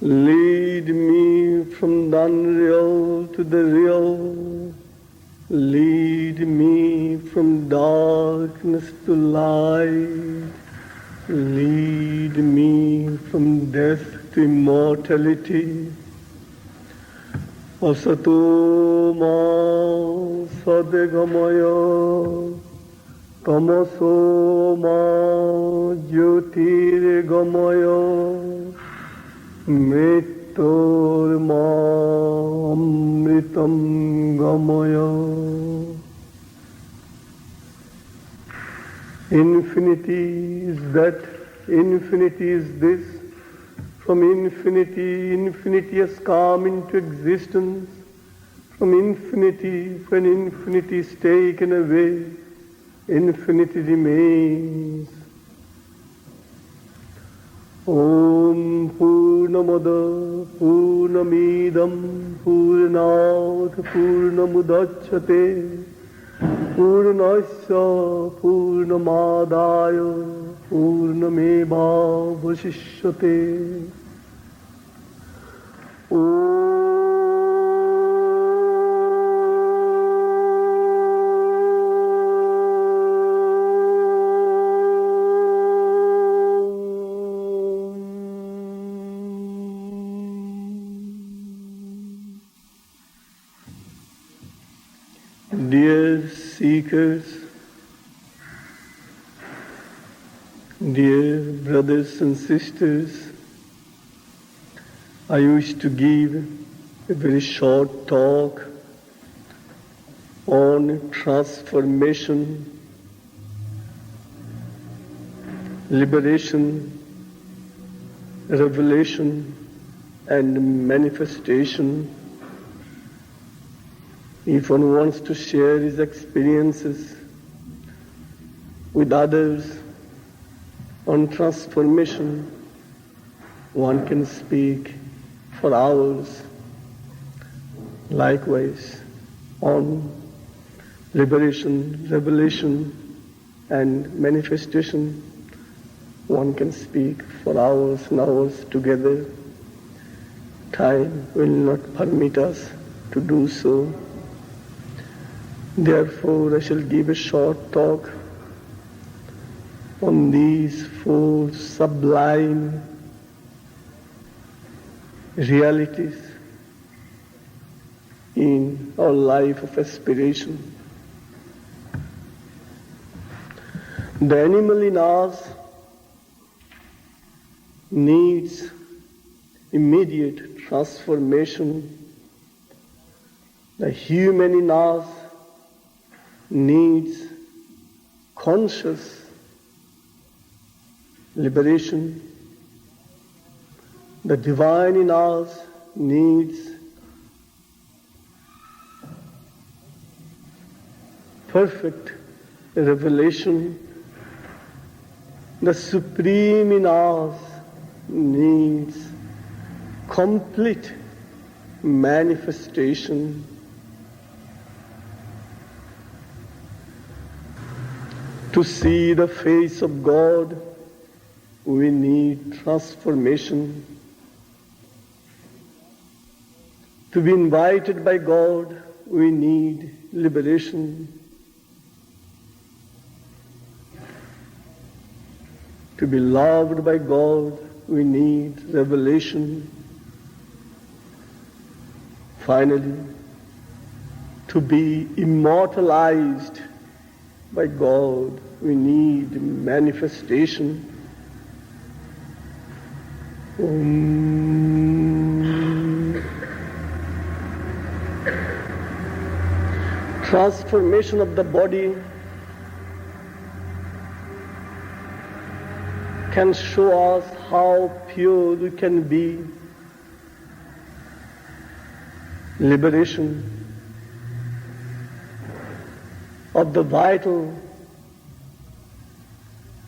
Lead me from the unreal to the real. Lead me from darkness to light. Lead me from death to immortality. Asato ma sadegamaya, tamaso ma jyotirgamaya, mrittur ma amritam gamaya. Infinity is that, infinity is this. From infinity, infinity has come into existence. From infinity, when infinity is taken away, infinity remains. Om Purnamada Purnamidam Purnat Purnamudachyate Purnasya Purnamadaya Purnameva Vasishyate. Dear seekers, dear brothers and sisters, I wish to give a very short talk on transformation, liberation, revelation, and manifestation. If one wants to share his experiences with others on transformation, one can speak for hours. Likewise, on liberation, revelation, and manifestation, one can speak for hours and hours together. Time will not permit us to do so. Therefore, I shall give a short talk on these four sublime realities in our life of aspiration. The animal in us needs immediate transformation. The human in us needs conscious liberation. The divine in us needs perfect revelation. The supreme in us needs complete manifestation. To see the face of God, we need transformation. To be invited by God, we need liberation. To be loved by God, we need revelation. Finally, to be immortalized by God, we need manifestation. Transformation of the body can show us how pure we can be. Liberation of the vital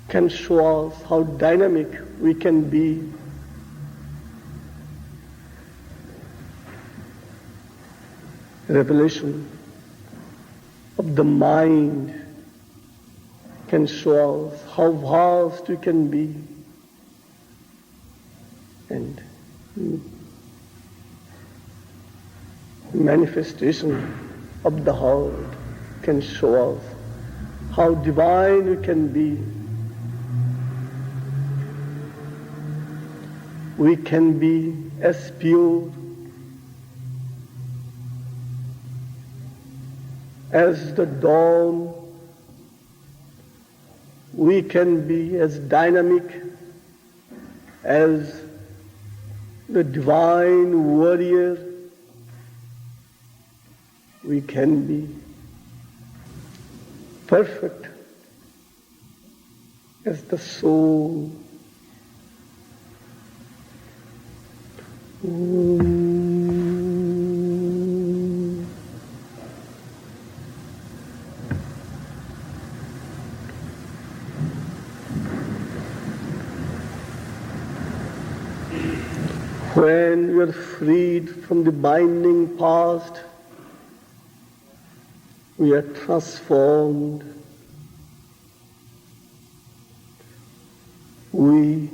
can show us how dynamic we can be. Revelation of the mind can show us how vast we can be. And manifestation of the heart can show us how divine we can be. We can be as pure as the dawn. We can be as dynamic as the divine warrior. We can be perfect as the soul. When we are freed from the binding past, we are transformed. We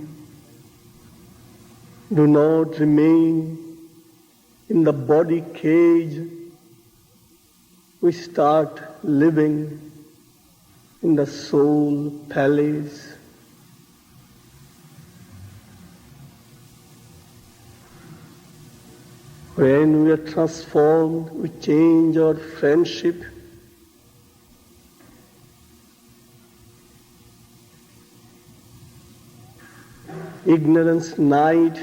do not remain in the body cage. We start living in the soul palace. When we are transformed, we change our friendship. Ignorance night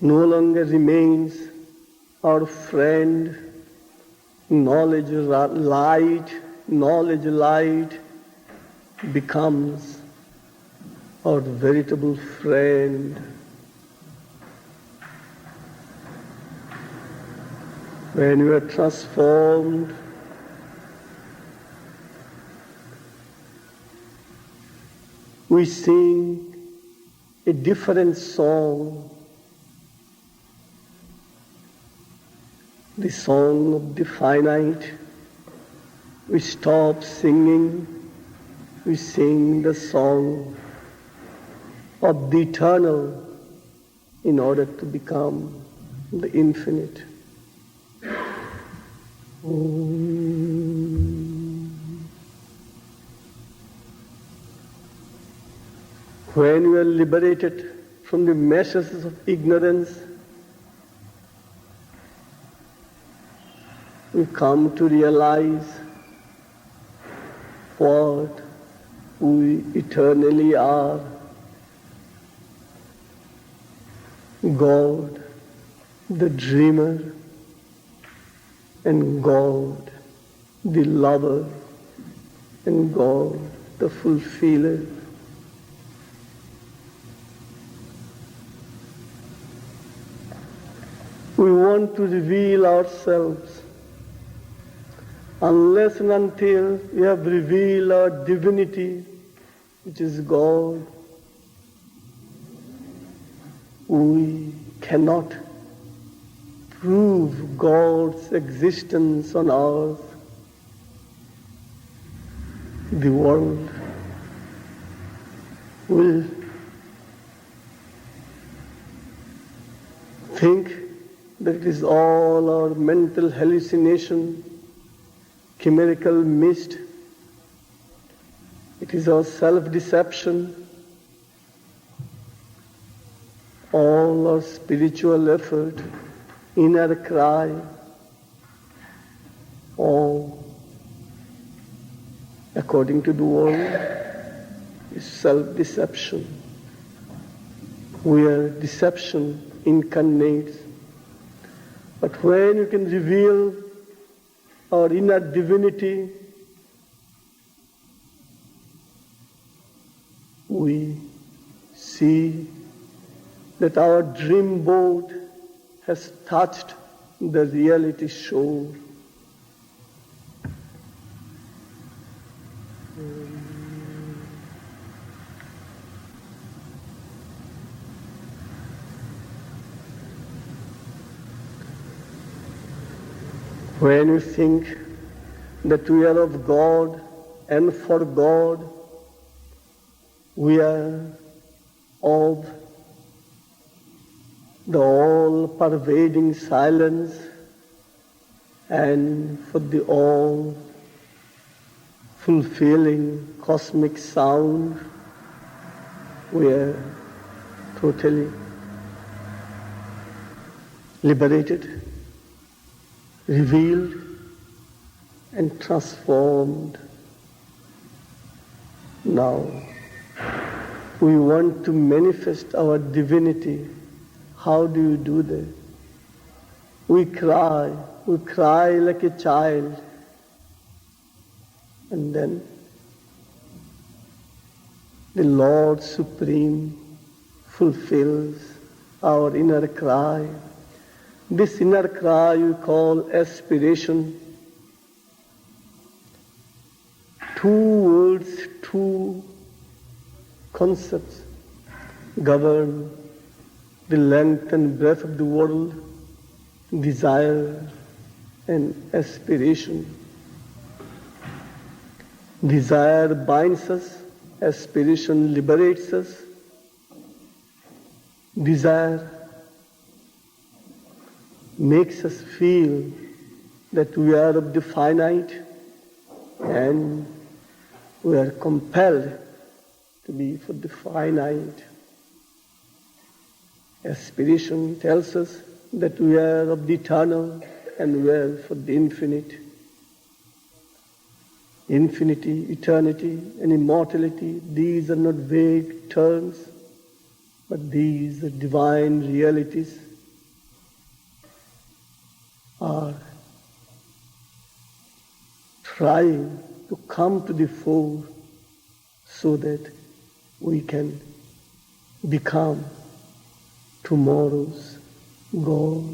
no longer remains our friend. Knowledge light becomes our veritable friend. When we are transformed, we sing a different song, the song of the finite. We stop singing, we sing the song of the eternal in order to become the infinite. When we are liberated from the meshes of ignorance, we come to realize what we eternally are. God, the dreamer, and God, the lover, and God, the fulfiller. We want to reveal ourselves. Unless and until we have revealed our divinity, which is God, we cannot prove God's existence on earth. The world will think that it is all our mental hallucination, chimerical mist. It is our self-deception, all our spiritual effort, inner cry, all, according to the world, is self-deception. We are deception incarnate. But when you can reveal our inner divinity, we see that our dream boat has touched the reality shore. When we think that we are of God and for God, we are of the all-pervading silence, and for the all-fulfilling cosmic sound, we are totally liberated, revealed, and transformed. Now, we want to manifest our divinity. How do you do that? We cry like a child, and then the Lord Supreme fulfills our inner cry. This inner cry we call aspiration. Two words, two concepts govern the length and breadth of the world: desire and aspiration. Desire binds us, aspiration liberates us. Desire makes us feel that we are of the finite and we are compelled to be for the finite. Aspiration tells us that we are of the eternal and we are for the infinite. Infinity, eternity, and immortality, these are not vague terms, but these are divine realities, are trying to come to the fore so that we can become tomorrow's God.